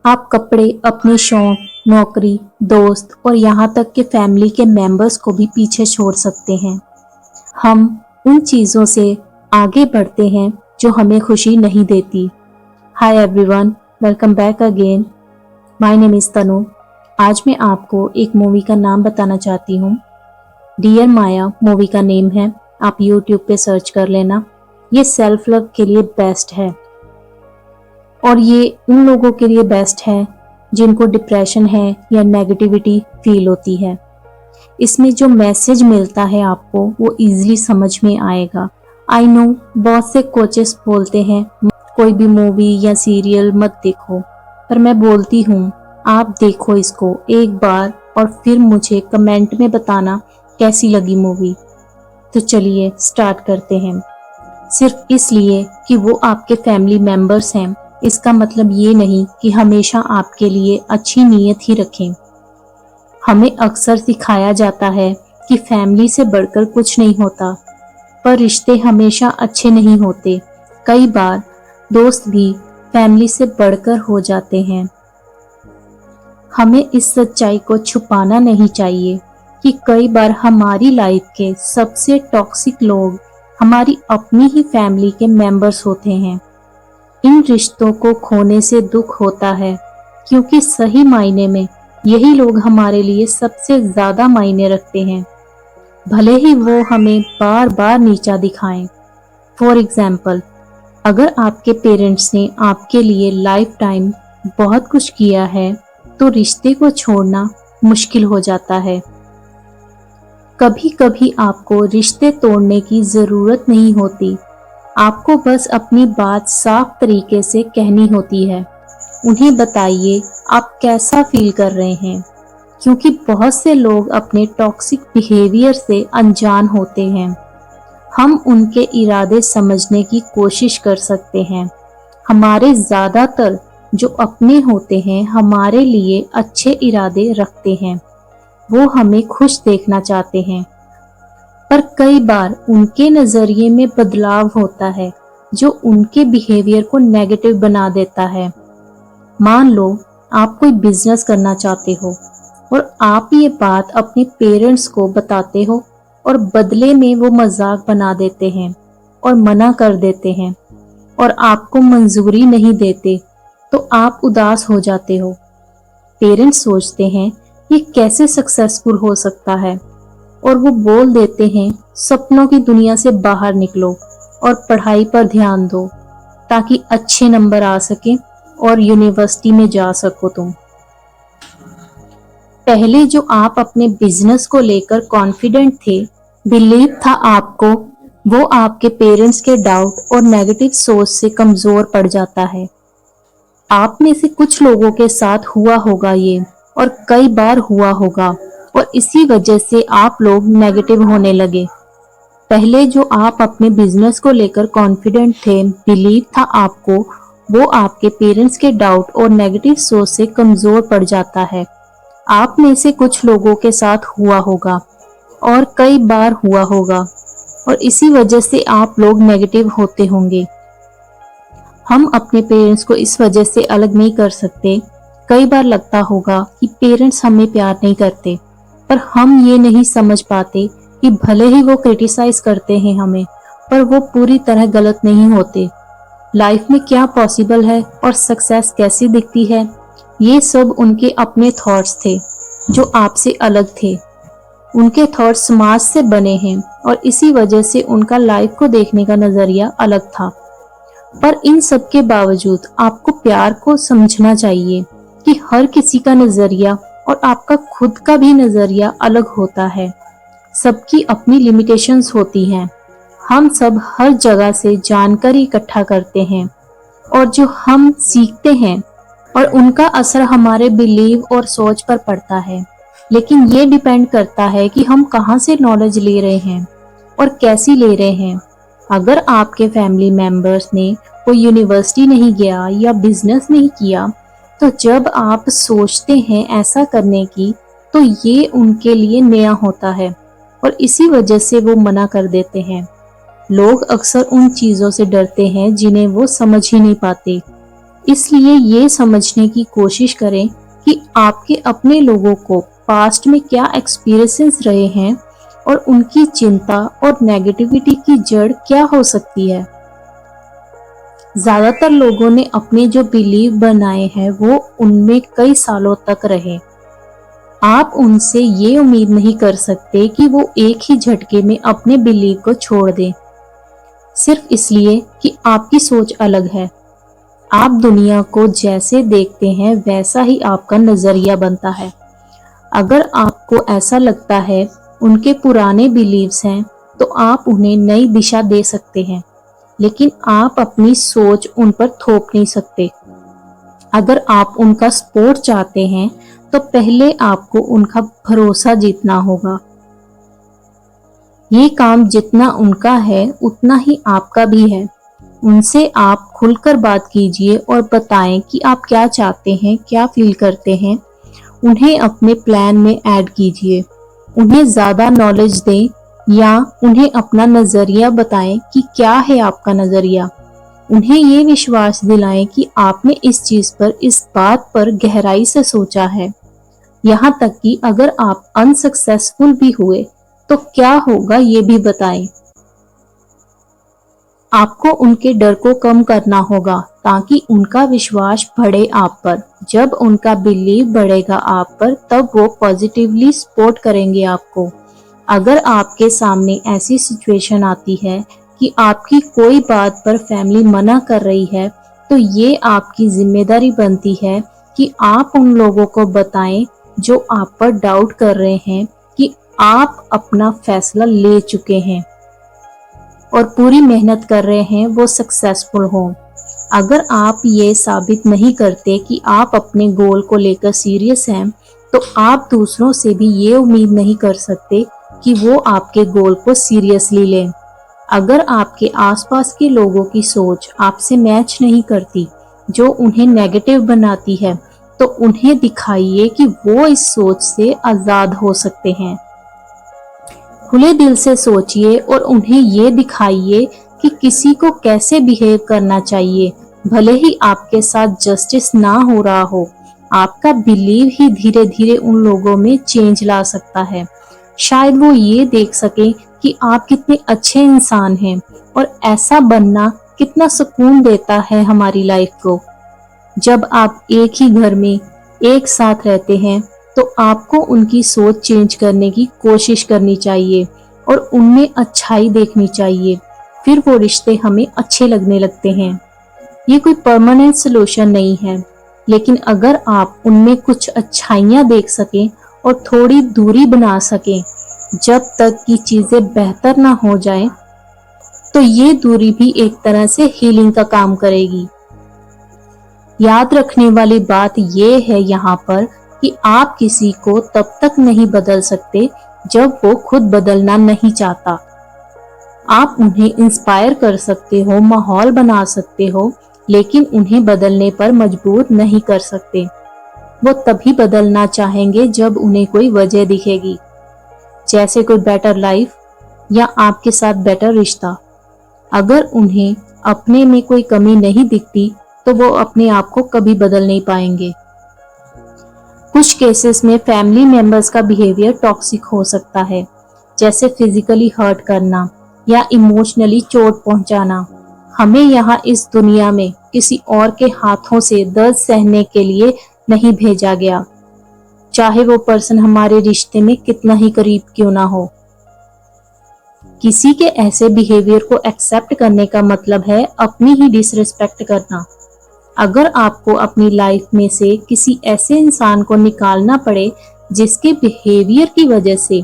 आप कपड़े, अपने शौक, नौकरी, दोस्त और यहाँ तक कि फैमिली के मेंबर्स को भी पीछे छोड़ सकते हैं। हम उन चीज़ों से आगे बढ़ते हैं जो हमें खुशी नहीं देती। Hi everyone, welcome back again. My name is Tanu. आज मैं आपको एक मूवी का नाम बताना चाहती हूँ। डियर माया मूवी का नेम है, आप यूट्यूब पे सर्च कर लेना। ये सेल्फ लव के लिए बेस्ट है और ये उन लोगों के लिए बेस्ट है जिनको डिप्रेशन है या नेगेटिविटी फील होती है। इसमें जो मैसेज मिलता है आपको वो इजीली समझ में आएगा। आई नो बहुत से कोचेस बोलते हैं कोई भी मूवी या सीरियल मत देखो, पर मैं बोलती हूँ आप देखो इसको एक बार और फिर मुझे कमेंट में बताना कैसी लगी मूवी। तो चलिए स्टार्ट करते हैं। सिर्फ इसलिए कि वो आपके फैमिली मेंबर्स हैं, इसका मतलब ये नहीं कि हमेशा आपके लिए अच्छी नीयत ही रखें। हमें अक्सर सिखाया जाता है कि फैमिली से बढ़कर कुछ नहीं होता, पर रिश्ते हमेशा अच्छे नहीं होते। कई बार दोस्त भी फैमिली से बढ़कर हो जाते हैं। हमें इस सच्चाई को छुपाना नहीं चाहिए कि कई बार हमारी लाइफ के सबसे टॉक्सिक लोग हमारी अपनी ही फैमिली के मेंबर्स होते हैं। इन रिश्तों को खोने से दुख होता है क्योंकि सही मायने में यही लोग हमारे लिए सबसे ज्यादा मायने रखते हैं, भले ही वो हमें बार बार नीचा दिखाएं। फॉर एग्जाम्पल, अगर आपके पेरेंट्स ने आपके लिए लाइफ टाइम बहुत कुछ किया है तो रिश्ते को छोड़ना मुश्किल हो जाता है। कभी कभी आपको रिश्ते तोड़ने की जरूरत नहीं होती, आपको बस अपनी बात साफ तरीके से कहनी होती है। उन्हें बताइए आप कैसा फील कर रहे हैं, क्योंकि बहुत से लोग अपने टॉक्सिक बिहेवियर से अनजान होते हैं। हम उनके इरादे समझने की कोशिश कर सकते हैं। हमारे ज्यादातर जो अपने होते हैं हमारे लिए अच्छे इरादे रखते हैं, वो हमें खुश देखना चाहते हैं, पर कई बार उनके नजरिए में बदलाव होता है जो उनके बिहेवियर को नेगेटिव बना देता है। मान लो आप कोई बिजनेस करना चाहते हो और आप ये बात अपने पेरेंट्स को बताते हो और बदले में वो मजाक बना देते हैं और मना कर देते हैं और आपको मंजूरी नहीं देते, तो आप उदास हो जाते हो। पेरेंट्स सोचते हैं ये कैसे सक्सेसफुल हो सकता है और वो बोल देते हैं सपनों की दुनिया से बाहर निकलो और पढ़ाई पर ध्यान दो ताकि अच्छे नंबर आ सके और यूनिवर्सिटी में जा सको तुम। पहले जो आप अपने बिजनेस को लेकर कॉन्फिडेंट थे, बिलीव था आपको, वो आपके पेरेंट्स के डाउट और नेगेटिव सोच से कमजोर पड़ जाता है। आप में से कुछ लोगों के साथ हुआ होगा ये, और कई बार हुआ होगा, और इसी वजह से आप लोग नेगेटिव होने लगे। पहले जो आप अपने बिजनेस को लेकर कॉन्फिडेंट थे, बिलीव था आपको, वो आपके पेरेंट्स के डाउट और नेगेटिव सोच से कमजोर पड़ जाता है। आप में से कुछ लोगों के साथ हुआ होगा और कई बार हुआ होगा, और इसी वजह से आप लोग नेगेटिव होते होंगे। हम अपने पेरेंट्स को इस वजह से अलग नहीं कर सकते। कई बार लगता होगा कि पेरेंट्स हमें प्यार नहीं करते, पर हम ये नहीं समझ पाते कि भले ही वो क्रिटिसाइज करते हैं हमें, पर वो पूरी तरह गलत नहीं होते। लाइफ में क्या पॉसिबल है और सक्सेस कैसी दिखती है, ये सब उनके अपने थॉट्स थे जो आपसे अलग थे। उनके थॉट्स समाज से बने हैं और इसी वजह से उनका लाइफ को देखने का नजरिया अलग था। पर इन सब के बावजूद आपको प्यार को समझना चाहिए कि हर किसी का नजरिया और आपका खुद का भी नजरिया अलग होता है। सबकी अपनी लिमिटेशंस होती हैं। हम सब हर जगह से जानकारी इकट्ठा करते हैं और जो हम सीखते हैं और उनका असर हमारे बिलीव और सोच पर पड़ता है। लेकिन ये डिपेंड करता है कि हम कहाँ से नॉलेज ले रहे हैं और कैसी ले रहे हैं। अगर आपके फैमिली मेंबर्स ने कोई यूनिवर्सिटी नहीं गया या बिजनेस नहीं किया, तो जब आप सोचते हैं ऐसा करने की, तो ये उनके लिए नया होता है और इसी वजह से वो मना कर देते हैं। लोग अक्सर उन चीजों से डरते हैं जिन्हें वो समझ ही नहीं पाते। इसलिए ये समझने की कोशिश करें कि आपके अपने लोगों को पास्ट में क्या एक्सपीरियंसेस रहे हैं और उनकी चिंता और नेगेटिविटी की जड़ क्या हो सकती है। ज्यादातर लोगों ने अपने जो बिलीव बनाए हैं वो उनमें कई सालों तक रहे। आप उनसे ये उम्मीद नहीं कर सकते कि वो एक ही झटके में अपने बिलीव को छोड़ दें, सिर्फ इसलिए कि आपकी सोच अलग है। आप दुनिया को जैसे देखते हैं वैसा ही आपका नजरिया बनता है। अगर आपको ऐसा लगता है उनके पुराने बिलीव्स हैं, तो आप उन्हें नई दिशा दे सकते हैं, लेकिन आप अपनी सोच उन पर थोप नहीं सकते। अगर आप उनका सपोर्ट चाहते हैं, तो पहले आपको उनका भरोसा जीतना होगा। ये काम जितना उनका है उतना ही आपका भी है। उनसे आप खुलकर बात कीजिए और बताएं कि आप क्या चाहते हैं, क्या फील करते हैं। उन्हें अपने प्लान में ऐड कीजिए। उन्हें ज्यादा नॉलेज दें या उन्हें अपना नजरिया बताएं कि क्या है आपका नजरिया। उन्हें ये विश्वास दिलाएं कि आपने इस चीज पर, इस बात पर गहराई से सोचा है। यहाँ तक कि अगर आप अनसक्सेसफुल भी हुए तो क्या होगा ये भी बताएं। आपको उनके डर को कम करना होगा ताकि उनका विश्वास बढ़े आप पर। जब उनका बिलीव बढ़ेगा आप पर, तब वो पॉजिटिवली सपोर्ट करेंगे आपको। अगर आपके सामने ऐसी सिचुएशन आती है कि आपकी कोई बात पर फैमिली मना कर रही है, तो ये आपकी जिम्मेदारी बनती है कि आप उन लोगों को बताएं जो आप पर डाउट कर रहे हैं कि आप अपना फैसला ले चुके हैं और पूरी मेहनत कर रहे हैं वो सक्सेसफुल हो। अगर आप ये साबित नहीं करते कि आप अपने गोल को लेकर सीरियस हैं, तो आप दूसरों से भी ये उम्मीद नहीं कर सकते कि वो आपके गोल को सीरियसली लें। अगर आपके आसपास के लोगों की सोच आपसे मैच नहीं करती, जो उन्हें नेगेटिव बनाती है, तो उन्हें दिखाइए कि वो इस सोच से आजाद हो सकते हैं। खुले दिल से सोचिए और उन्हें ये दिखाइए कि किसी को कैसे बिहेव करना चाहिए, भले ही आपके साथ जस्टिस ना हो रहा हो। आपका बिलीव ही धीरे धीरे उन लोगों में चेंज ला सकता है। शायद वो ये देख सके कि आप कितने अच्छे इंसान हैं और ऐसा बनना कितना सुकून देता है हमारी लाइफ को। जब आप एक ही घर में एक साथ रहते हैं, तो आपको उनकी सोच चेंज करने की कोशिश करनी चाहिए और उनमें अच्छाई देखनी चाहिए। फिर वो रिश्ते हमें अच्छे लगने लगते हैं। ये कोई परमानेंट सलूशन नहीं है, लेकिन अगर आप उनमें कुछ अच्छाइयाँ देख सकें और थोड़ी दूरी बना सकें जब तक कि चीजें बेहतर ना हो जाएं, तो ये दूरी भी एक तरह से हीलिंग का काम करेगी। याद रखने वाली बात ये है यहाँ पर कि आप किसी को तब तक नहीं बदल सकते जब वो खुद बदलना नहीं चाहता। आप उन्हें इंस्पायर कर सकते हो, माहौल बना सकते हो, लेकिन उन्हें बदलने पर मजबूर नहीं कर सकते। वो तभी बदलना चाहेंगे जब उन्हें कोई वजह दिखेगी, जैसे कोई बेटर लाइफ या आपके साथ बेटर रिश्ता। अगर उन्हें अपने में कोई कमी नहीं दिखती, तो वो अपने आप को कभी बदल नहीं पाएंगे। कुछ केसेस में फैमिली मेंबर्स का बिहेवियर टॉक्सिक हो सकता है, जैसे फिजिकली हर्ट करना या इमोशनली चोट पहुंचाना। हमें यहाँ इस दुनिया में किसी और के हाथों से दर्द सहने के लिए नहीं भेजा गया, चाहे वो पर्सन हमारे रिश्ते में कितना ही करीब क्यों ना हो। किसी के ऐसे बिहेवियर को एक्सेप्ट करने का मतलब है अपनी ही डिसरिस्पेक्ट करना। अगर आपको अपनी लाइफ में से किसी ऐसे इंसान को निकालना पड़े जिसके बिहेवियर की वजह से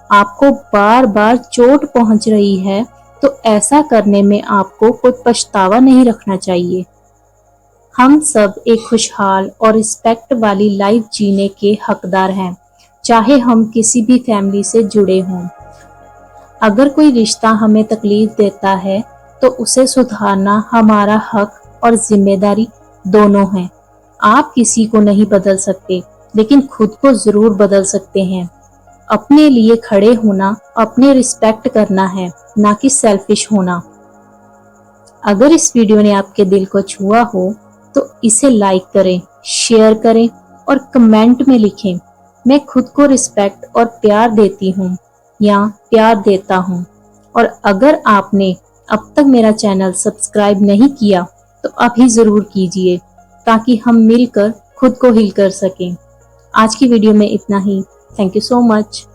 आपको बार बार चोट पहुंच रही है, तो ऐसा करने में आपको कोई पछतावा नहीं रखना चाहिए। हम सब एक खुशहाल और रिस्पेक्ट वाली लाइफ जीने के हकदार हैं, चाहे हम किसी भी फैमिली से जुड़े हों। अगर कोई रिश्ता हमें तकलीफ देता है, तो उसे सुधारना हमारा हक और जिम्मेदारी दोनों है। आप किसी को नहीं बदल सकते, लेकिन खुद को जरूर बदल सकते हैं। अपने लिए खड़े होना, अपने रिस्पेक्ट करना है, ना कि सेल्फिश होना। अगर इस वीडियो ने आपके दिल को छुआ हो, तो इसे लाइक करें, शेयर करें और कमेंट में लिखें, मैं खुद को रिस्पेक्ट और प्यार देती हूँ या प्यार देता हूँ। और अगर आपने अब तक मेरा चैनल सब्सक्राइब नहीं किया तो अभी जरूर कीजिए, ताकि हम मिलकर खुद को हील कर सकें। आज की वीडियो में इतना ही। Thank you so much.